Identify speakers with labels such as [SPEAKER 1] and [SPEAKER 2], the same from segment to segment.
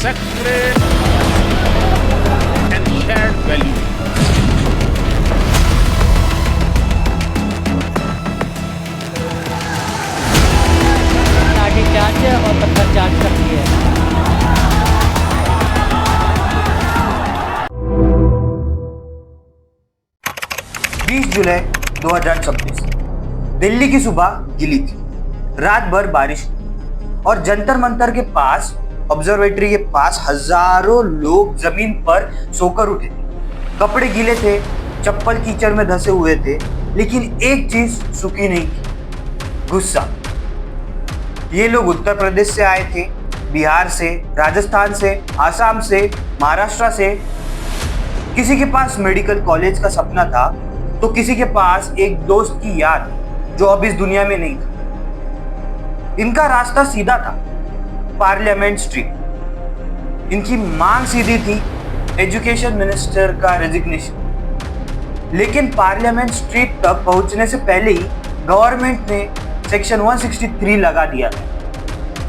[SPEAKER 1] separate and shared values.
[SPEAKER 2] आगे charge है और पत्थर चार्ज करती है।
[SPEAKER 3] जुलाई 2026 दिल्ली की सुबह गिली थी। रात भर बारिश हुई और जंतर मंतर के पास, ऑब्जर्वेटरी के पास हजारों लोग जमीन पर सोकर उठे थे। कपड़े गीले थे, चप्पल कीचड़ में धंसे हुए थे, लेकिन एक चीज सूखी नहीं थी, गुस्सा। ये लोग उत्तर प्रदेश से आए थे, बिहार से, राजस्थान से, आसाम से, महाराष्ट्र से। किसी के पास मेडिकल कॉलेज का सपना था तो किसी के पास एक दोस्त की याद जो अब इस दुनिया में नहीं था। इनका रास्ता सीधा था, पार्लियामेंट स्ट्रीट। इनकी मांग सीधी थी, एजुकेशन मिनिस्टर का रेजिग्नेशन। लेकिन पार्लियामेंट स्ट्रीट तक पहुंचने से पहले ही गवर्नमेंट ने सेक्शन 163 लगा दिया था।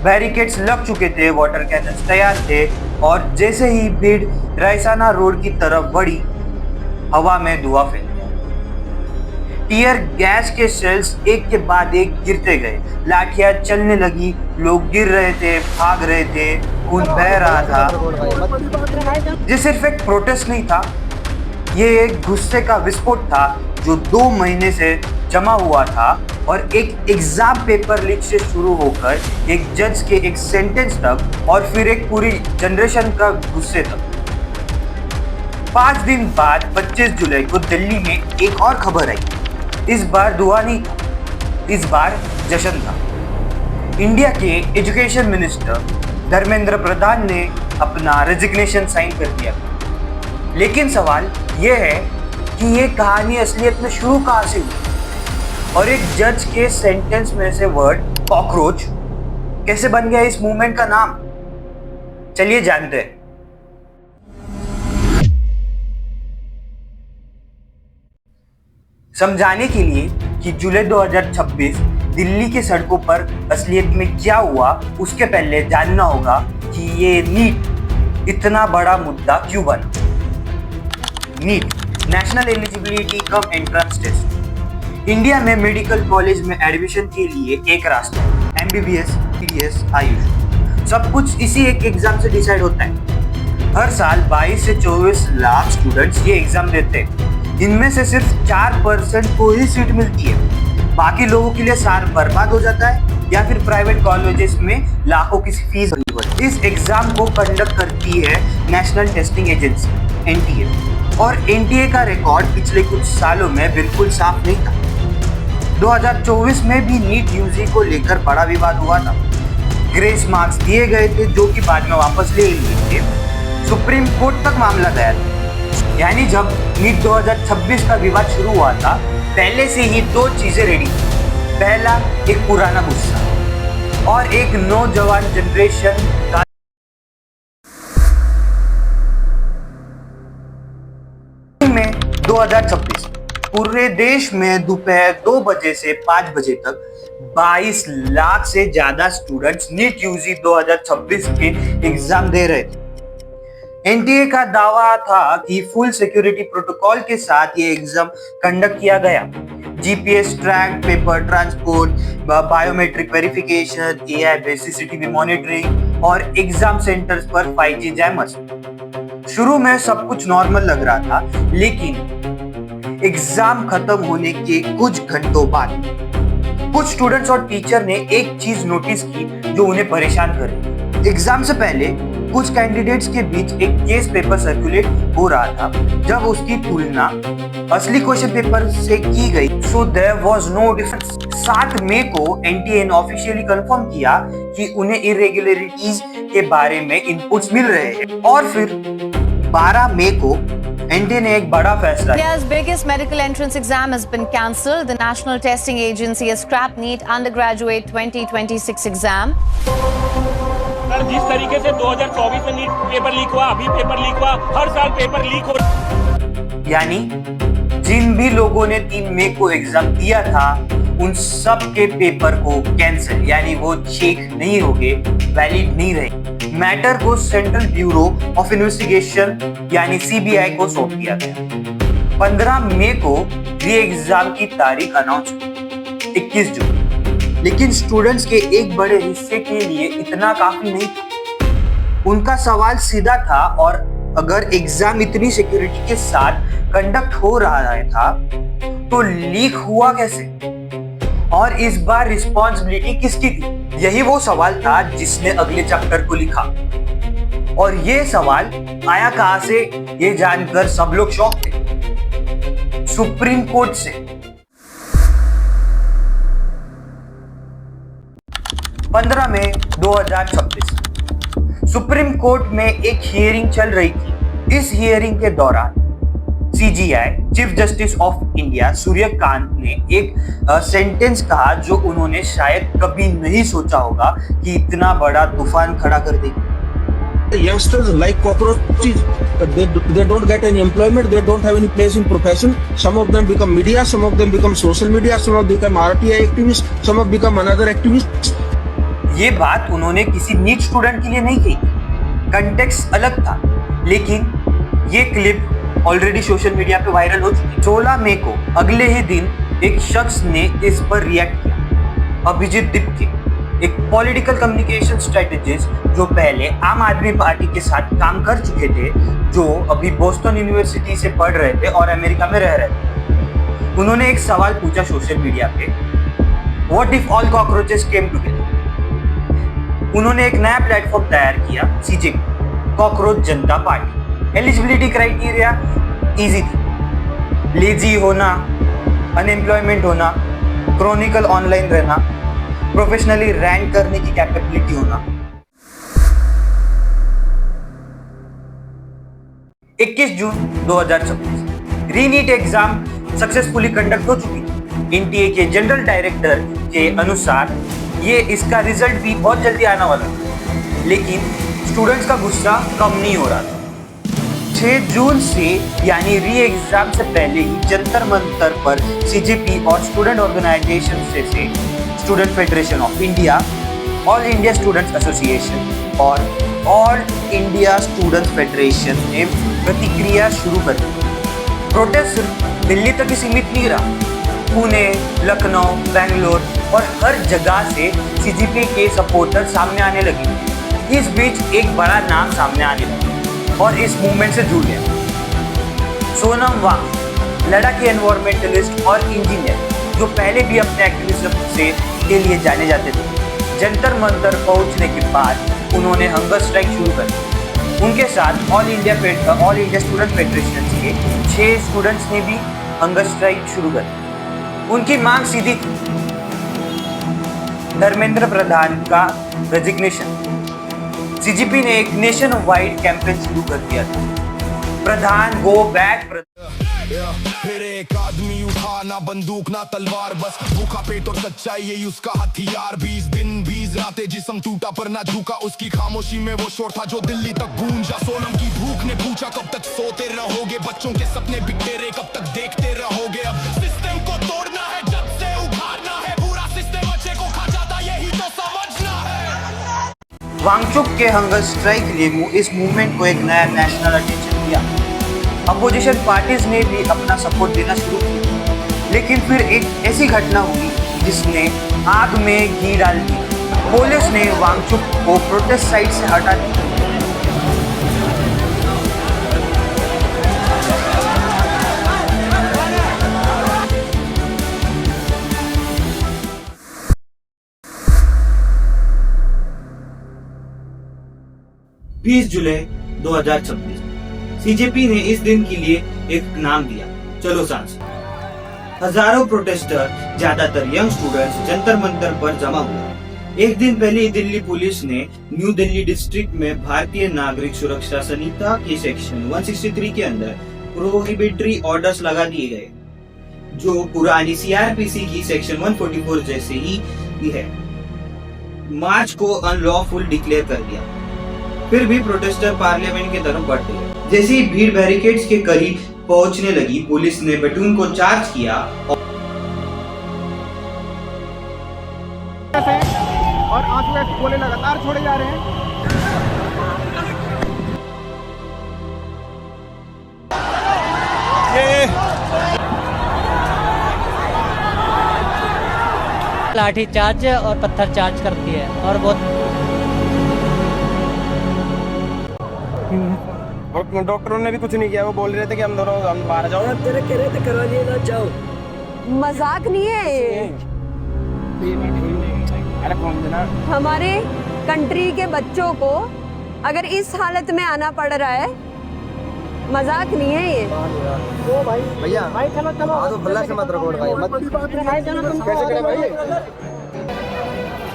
[SPEAKER 3] बैरिकेड्स लग चुके थे, वाटर कैनन्स तैयार थे और जैसे ही भीड़ रायसाना रोड की तरफ बढ़ी, हवा में धुआं फैल गया। टीयर गैस के शेल्स एक के बाद एक गिरते गए, लाठियां चलने लगी, लोग गिर रहे थे, भाग रहे थे, खून बह रहा था। ये सिर्फ एक प्रोटेस्ट नहीं था, ये एक गुस्से का विस्फोट था जो 2 महीने से जमा हुआ था और एक एग्जाम पेपर लीक से शुरू होकर एक जज के एक सेंटेंस तक और फिर एक पूरी जनरेशन का गुस्से तक। 5 दिन बाद 25 जुलाई को दिल्ली में एक और खबर आई। इस बार धुआं नहीं था, इस बार जश्न था। इंडिया के एजुकेशन मिनिस्टर धर्मेंद्र प्रधान ने अपना रेजिग्नेशन साइन कर दिया। लेकिन सवाल यह है कि ये कहानी असलियत में शुरू कहां से हुई और एक जज के सेंटेंस में से वर्ड कॉकरोच कैसे बन गया इस मूवमेंट का नाम? चलिए जानते हैं। समझाने के लिए कि जुलाई 2026 दिल्ली के सड़कों पर असलियत में क्या हुआ, उसके पहले जानना होगा कि ये नीट इतना बड़ा मुद्दा क्यों बना। NEET, national eligibility cum entrance test. India में मेडिकल कॉलेज में एडमिशन के लिए एक रास्ता, MBBS, PDS, आयुष, सब कुछ इसी एक एग्जाम से डिसाइड होता है। हर साल 22 से 24 लाख स्टूडेंट्स ये एग्जाम देते हैं। इनमें से सिर्फ 4% को ही सीट मिलती है। बाकी लोगों के लिए साल बर्बाद हो जाता है या फिर प्राइवेट कॉलेजेस में लाखों की फीस भरनी पड़ती है। इस एग्जाम को कंडक्ट करती है नेशनल टेस्टिंग एजेंसी, NTA, और NTA का रिकॉर्ड पिछले कुछ सालों में बिल्कुल साफ नहीं था। 2024 में भी नीट यूजी को लेकर बड़ा विवाद हुआ था। ग्रेस मार्क्स दिए गए थे जो कि बाद में वापस ले लिए थे। सुप्रीम कोर्ट तक मामला गया था। यानी जब नीट 2026 का विवाद शुरू हुआ था, पहले से ही 2 चीजें रेडी थी। पहला, एक पुराना गुस्सा और एक नौजवान जनरेशन का। में 2026 पूरे देश में दोपहर 2 बजे से 5 बजे तक 22 लाख से ज्यादा स्टूडेंट्स नीट यूजी 2026 के एग्जाम दे रहे थे। NTA का दावा था कि फुल सिक्योरिटी प्रोटोकॉल के साथ ये एग्जाम कंडक्ट किया गया। GPS track, paper transport, biometric verification, AI based CCTV monitoring और एग्जाम सेंटर्स पर 5G जैमर्स। शुरू में सब कुछ नॉर्मल लग रहा था, लेकिन एग्जाम खत्म होने के कुछ घंटों बाद कुछ स्टूडेंट्स और टीचर ने एक चीज नोटिस की जो उन्हें परेशान कर रही। एग्जाम से पहले कुछ कैंडिडेट्स के बीच एक केस पेपर सर्कुलेट हो रहा था, जब उसकी तुलना असली क्वेश्चन पेपर से की गई, so there was no difference. 7 मई को NTA ने ऑफिशियली कंफर्म किया कि उन्हें इरेगुलरिटीज के बारे में इनपुट्स मिल रहे हैं और फिर 12 मई को NTA ने एक बड़ा फैसला लिया।
[SPEAKER 4] India's biggest medical entrance exam has been cancelled. The National Testing Agency has scrapped NEET undergraduate 2026 exam.
[SPEAKER 5] Sir, जिस तरीके से 2024 में नीट पेपर लीक हुआ, अभी पेपर लीक हुआ, हर साल पेपर लीक हो।
[SPEAKER 3] यानी जिन भी लोगों ने 3 मई को एग्जाम दिया था, उन सब के पेपर को कैंसिल, यानी वो चेक नहीं होंगे, वैलिड नहीं रहे। मैटर को सेंट्रल ब्यूरो ऑफ इन्वेस्टिगेशन यानी सीबीआई को सौंप दिया गया। 15 मई को री एग्जाम की तारीख अनाउंस हुई 21 जून, लेकिन स्टूडेंट्स के एक बड़े हिस्से के लिए इतना काफी नहीं था। उनका सवाल सीधा था, और अगर एग्जाम इतनी सिक्योरिटी के साथ कंडक्ट हो रहा था तो लीक हुआ कैसे, और इस बार रिस्पॉन्सिबिलिटी किसकी थी? यही वो सवाल था जिसने अगले चैप्टर को लिखा। और ये सवाल आया कहां से, ये जानकर सब लोग शॉक थे। सुप्रीम कोर्ट से। 15 मई 2026 सुप्रीम कोर्ट में एक हियरिंग चल रही थी। इस हियरिंग के दौरान CGI chief justice of India Suryakant ने एक सेंटेंस कहा जो उन्होंने शायद कभी नहीं सोचा होगा कि इतना बड़ा तूफान खड़ा कर देगी।
[SPEAKER 1] Youngsters like cockroaches, they don't get any employment, they don't have any place in profession. Some of them become media, some of them become social media, some of them become RTI activists, some of them become another activists.
[SPEAKER 3] ये बात उन्होंने किसी NEET student के लिए नहीं कही, context अलग था, लेकिन ये क्लिप ऑलरेडी सोशल मीडिया पे वायरल हो चुकी। 16 मई को अगले ही दिन एक शख्स ने इस पर रिएक्ट किया। अभिजीत दीपके, एक पॉलिटिकल कम्युनिकेशन स्ट्रेटेजिस्ट जो पहले आम आदमी पार्टी के साथ काम कर चुके थे, जो अभी बोस्टन यूनिवर्सिटी से पढ़ रहे थे और अमेरिका में रह रहे थे। उन्होंने एक सवाल पूछा सोशल मीडिया पे, what if all cockroaches came together. उन्होंने एक नया प्लेटफॉर्म तैयार किया, सीजेपी, कॉकरोच जनता पार्टी। एलिजिबिलिटी क्राइटेरिया इजी थी, लेजी होना, अनएम्प्लॉयमेंट होना, क्रॉनिकल ऑनलाइन रहना, प्रोफेशनली रैंक करने की कैपेबिलिटी होना। 21 जून 2026 रीनीट एग्जाम सक्सेसफुली कंडक्ट हो चुकी थी। एनटीए के जनरल डायरेक्टर के अनुसार ये इसका रिजल्ट भी बहुत जल्दी आने वाला था, लेकिन स्टूडेंट्स का गुस्सा कम नहीं हो रहा था। 6 जून से यानी री एग्जाम से पहले ही जंतर मंतर पर सीजेपी और स्टूडेंट ऑर्गेनाइजेशन से student federation of India, all India students association और ऑल इंडिया स्टूडेंट्स फेडरेशन ने प्रतिक्रिया शुरू कर दी। प्रोटेस्ट सिर्फ दिल्ली तक ही सीमित नहीं रहा, पुणे, लखनऊ, बेंगलोर और हर जगह से सीजेपी के सपोर्टर सामने आने लगे। इस बीच एक बड़ा नाम सामने आने लगा और इस मूवमेंट से जुड़ गया। सोनम वांग, लड़ाकी एनवायरमेंटलिस्ट और इंजीनियर जो पहले भी अपने एक्टिविज्म से के लिए जाने जाते थे। जंतर मंतर पहुंचने के बाद उन्होंने हंगर स्ट्राइक शुरू कर दी। उनके साथ ऑल इंडिया स्टूडेंट फेडरेशन के 6 स्टूडेंट्स ने भी हंगर स्ट्राइक शुरू कर दी। उनकी मांग सीधी थी, धर्मेंद्र प्रधान का रेजिग्नेशन। सीजीपी ने एक नेशन वाइड कैंपेन शुरू कर दिया था, प्रधान गो बैक।
[SPEAKER 6] फिर एक आदमी उठा ना बंदूक ना तलवार, बस भूखा पेट और सच्चाई यही उसका हथियार। 20 दिन 20 रातें जिस्म टूटा पर ना झुका, उसकी खामोशी में वो शोर था जो दिल्ली तक गूंजा। सोनम की भूख ने पूछा कब तक सोते रहोगे, बच्चों के सपने बिकते रहे कब तक देखते रहोगे। अब सिस्टम को तोड़ना है, जब से उखाड़ना है, पूरा सिस्टम बच्चे को खा जाता यही तो समझना है।
[SPEAKER 3] वांगचुक के हंगर स्ट्राइक ने इस मूवमेंट को एक नया नेशनल अटेंशन दिया। अपोजिशन पार्टीज ने भी अपना सपोर्ट देना शुरू किया, लेकिन फिर एक ऐसी घटना हुई जिसने आग में घी डाल दी। पुलिस ने वांगचुक को प्रोटेस्ट साइट से हटा दिया। जुलाई 2026 सीजेपी ने इस दिन के लिए एक नाम दिया, चलो सांस। हजारों प्रोटेस्टर, ज्यादातर यंग स्टूडेंट्स जंतर मंतर पर जमा हुए। एक दिन पहले दिल्ली पुलिस ने न्यू दिल्ली डिस्ट्रिक्ट में भारतीय नागरिक सुरक्षा संहिता के सेक्शन 163 के अंदर प्रोहिबिटरी ऑर्डर्स लगा दिए गए, जो पुरानी सीआरपीसी की सेक्शन 144 जैसे ही है। मार्च को अनलॉफुल डिक्लेयर कर दिया। फिर भी प्रोटेस्टर पार्लियामेंट की तरफ बढ़ते गए। जैसे ही भीड़ बैरिकेड्स के करीब पहुंचने लगी, पुलिस ने बटून को चार्ज किया
[SPEAKER 7] और आंसू गोले लगातार छोड़े जा रहे हैं।
[SPEAKER 2] लाठी चार्ज और पत्थर चार्ज करती है और बहुत
[SPEAKER 7] और डॉक्टरों ने भी कुछ नहीं किया, वो बोल रहे थे कि हम बाहर जाओ।
[SPEAKER 8] तेरे कह रहे थे करा लिए ना जाओ, मजाक नहीं है ये।
[SPEAKER 7] अरे फोन देना।
[SPEAKER 8] हमारे कंट्री के बच्चों को अगर इस हालत में आना पड़ रहा है, मजाक नहीं है ये।
[SPEAKER 7] ओ भाई भैया भाई चलो चलो तो बल्ला से मत रिकॉर्ड भाई मत कैसे करे भाई।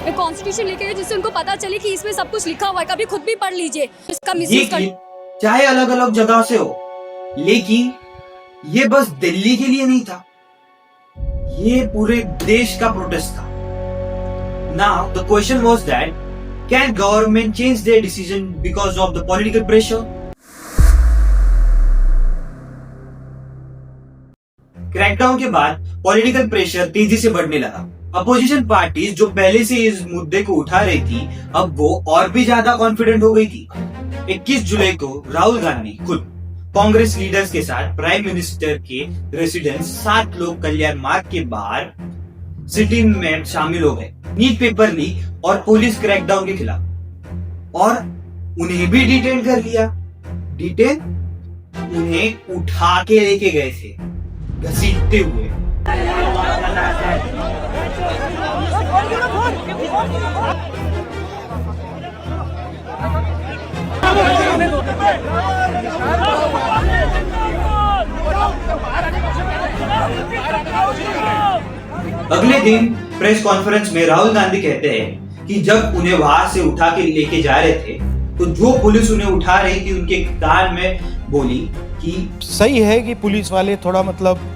[SPEAKER 9] मैं कॉन्स्टिट्यूशन लेके गई जिससे उनको पता चले कि इसमें सब कुछ लिखा हुआ है, कभी खुद भी पढ़ लीजिए। इसका
[SPEAKER 3] ये
[SPEAKER 9] मिसयूज
[SPEAKER 3] क्लिप चाहे अलग अलग जगह से हो, लेकिन ये बस दिल्ली के लिए नहीं था, ये पूरे देश का प्रोटेस्ट था। Now the question was that can government change their decision because of the political pressure? Crackdown के बाद पॉलिटिकल प्रेशर तेजी से बढ़ने लगा। अपोजिशन पार्टीज जो पहले से इस मुद्दे को उठा रही थी, अब वो और भी ज्यादा कॉन्फिडेंट हो गई थी। 21 जुलाई को राहुल गांधी खुद कांग्रेस लीडर्स के साथ प्राइम मिनिस्टर के रेसिडेंस 7 लोग कल्याण मार्ग के बाहर सिटिंग में शामिल हो गए नीट पेपर लीक और पुलिस क्रैकडाउन के खिलाफ, और उन्हें भी डिटेन कर लिया। डिटेन उन्हें उठा के लेके गए थे घसीटते हुए। अगले दिन प्रेस कॉन्फ्रेंस में राहुल गांधी कहते हैं कि जब उन्हें वहां से उठा के लेके जा रहे थे तो जो पुलिस उन्हें उठा रही थी उनके कान में बोली कि
[SPEAKER 10] सही है कि पुलिस वाले थोड़ा मतलब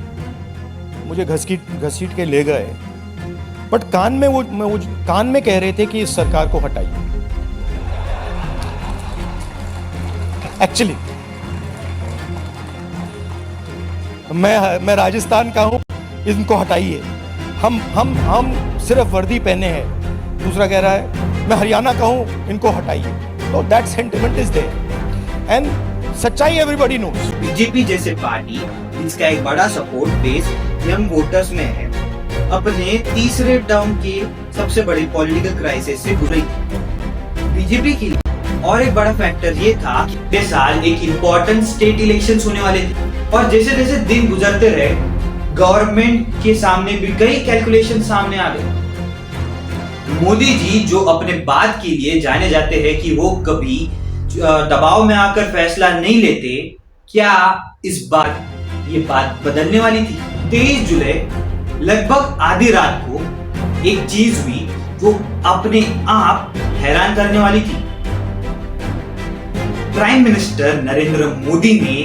[SPEAKER 10] मुझे घसीट के ले गए, बट कान में वो कान में कह रहे थे कि इस सरकार को हटाइए। एक्चुअली मैं राजस्थान का हूं, इनको हटाइए। हम सिर्फ वर्दी पहने हैं। दूसरा कह रहा है मैं हरियाणा का हूं, इनको हटाइए। तो that sentiment is there and सच्चाई एवरीबॉडी नोस।
[SPEAKER 3] बीजेपी जैसे पार्टी जिसका एक बड़ा सपोर्ट बेस यंग वोटर्स में है, अपने तीसरे टर्म के सबसे बड़े पॉलिटिकल क्राइसिस से गुजरी। बीजेपी के लिए और एक बड़ा फैक्टर ये था कि इस साल एक इम्पोर्टेंट स्टेट इलेक्शंस होने वाले थे, और जैसे जैसे दिन गुजरते रहे गवर्नमेंट के सामने भी कई कैलकुलेशन सामने आ गए। मोदी जी जो अपने बात के लिए जाने जाते हैं कि वो कभी दबाव में आकर फैसला नहीं लेते, क्या इस बार ये बात बदलने वाली थी? 23 जुलाई लगभग आधी रात को एक चीज हुई जो अपने आप हैरान करने वाली थी। प्राइम मिनिस्टर नरेंद्र मोदी ने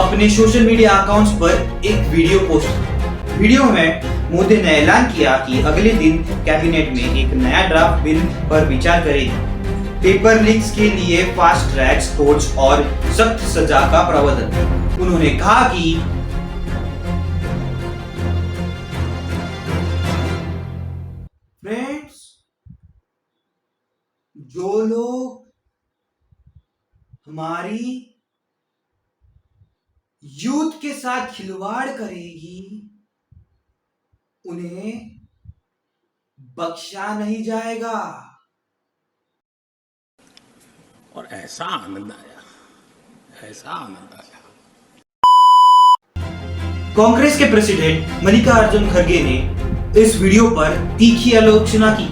[SPEAKER 3] अपने सोशल मीडिया अकाउंट्स पर एक वीडियो पोस्ट किया। वीडियो में मोदी ने ऐलान किया कि अगले दिन कैबिनेट में एक नया ड्राफ्ट बिल पर विचार करेगी। पेपर लीक्स के लिए फास्ट ट्रैक कोर्ट्स और सख्त सजा का प्रावधान। उन्होंने कहा कि फ्रेंड्स, जो लोग हमारी यूथ के साथ खिलवाड़ करेगी उन्हें बख्शा नहीं जाएगा।
[SPEAKER 5] और ऐसा आनंद आया, ऐसा आनंद आया।
[SPEAKER 3] कांग्रेस के प्रेसिडेंट मल्लिकार्जुन खड़गे ने इस वीडियो पर तीखी आलोचना की।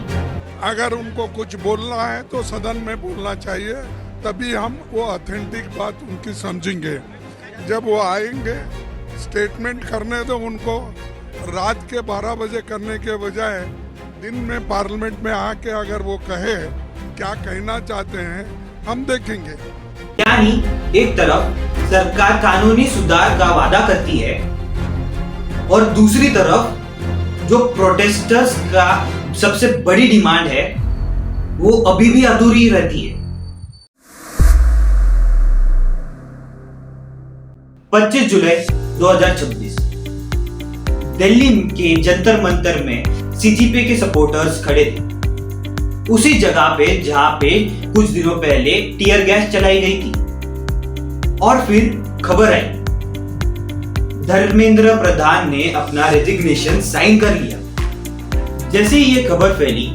[SPEAKER 6] अगर उनको कुछ बोलना है तो सदन में बोलना चाहिए, तभी हम वो ऑथेंटिक बात उनकी समझेंगे। जब वो आएंगे स्टेटमेंट करने तो उनको रात के 12 बजे करने के बजाय दिन में पार्लियामेंट में आके अगर वो कहे क्या कहना चाहते हैं हम देखेंगे।
[SPEAKER 3] यानी एक तरफ सरकार कानूनी सुधार का वादा करती है और दूसरी तरफ जो प्रोटेस्टर्स का सबसे बड़ी डिमांड है वो अभी भी अधूरी रहती है। 25 जुलाई 2026 दिल्ली के जंतर मंतर में सीजेपी के सपोर्टर्स खड़े थे, उसी जगह पे जहां पे कुछ दिनों पहले टीयर गैस चलाई गई थी। और फिर खबर आई धर्मेंद्र प्रधान ने अपना रेजिग्नेशन साइन कर लिया। जैसे ही ये खबर फैली,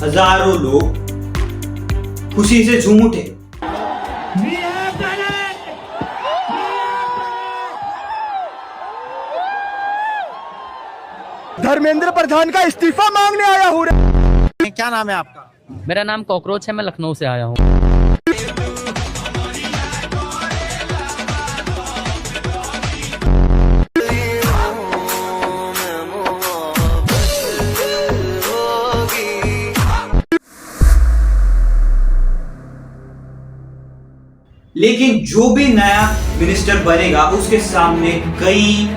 [SPEAKER 3] हजारों लोग खुशी से झूम उठे।
[SPEAKER 7] धर्मेंद्र प्रधान का इस्तीफा मांगने आया हूँ। क्या नाम है आपका?
[SPEAKER 2] मेरा नाम कॉकरोच है, मैं लखनऊ से आया हूँ।
[SPEAKER 3] लेकिन जो भी नया मिनिस्टर बनेगा उसके सामने कई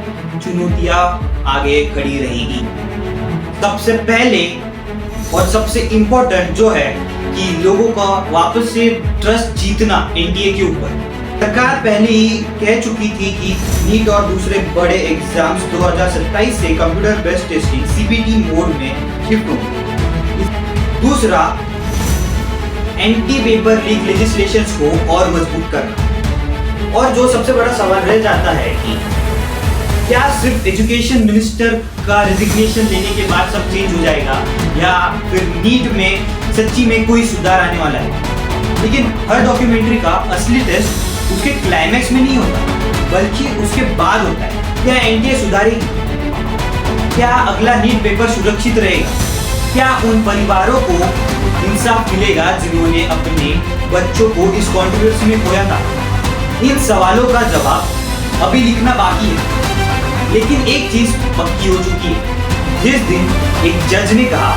[SPEAKER 3] चुनौतियां आगे खड़ी रहेगी। सबसे पहले और सबसे इंपॉर्टेंट जो है कि लोगों का वापस से ट्रस्ट जीतना एनडीए के ऊपर। सरकार पहले ही कह चुकी थी कि नीट और दूसरे बड़े एग्जाम्स 2027 से computer based testing CBT mode में शिफ्ट होंगे। दूसरा, एंटी पेपर लीक लेजिस्लेशंस को और मजबूत करना। और जो सबसे बड़ा सवाल रह जाता है कि क्या सिर्फ एजुकेशन मिनिस्टर का रेजिग्नेशन लेने के बाद सब चेंज हो जाएगा या फिर नीट में सच्ची में कोई सुधार आने वाला है। लेकिन हर डॉक्यूमेंट्री का असली टेस्ट उसके क्लाइमैक्स में नहीं होता बल्कि उसके बाद होता है। क्या एनडीए सुधारेगी? क्या अगला नीट पेपर सुरक्षित रहेगा? क्या उन परिवारों को इंसाफ मिलेगा जिन्होंने अपने बच्चों को इस कंट्रोवर्सी में खोया था? इन सवालों का जवाब अभी लिखना बाकी है, लेकिन एक चीज पक्की हो चुकी है। जिस दिन एक जज ने कहा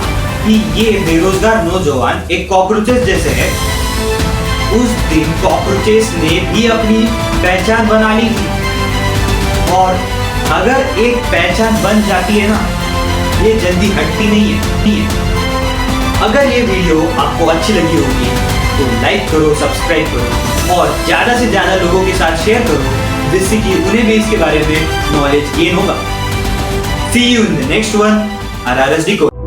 [SPEAKER 3] कि ये बेरोजगार नौजवान एक कॉकरोचेस जैसे है, उस दिन कॉकरोचेस ने भी अपनी पहचान बना ली थी। और अगर एक पहचान बन जाती है ना, ये जल्दी हटती नहीं है। अगर ये वीडियो आपको अच्छी लगी होगी तो लाइक करो, सब्सक्राइब करो और ज्यादा से ज्यादा लोगों के साथ शेयर करो, जिससे कि उन्हें भी इसके बारे में नॉलेज गेन होगा। See you in the next one. RRSD Code.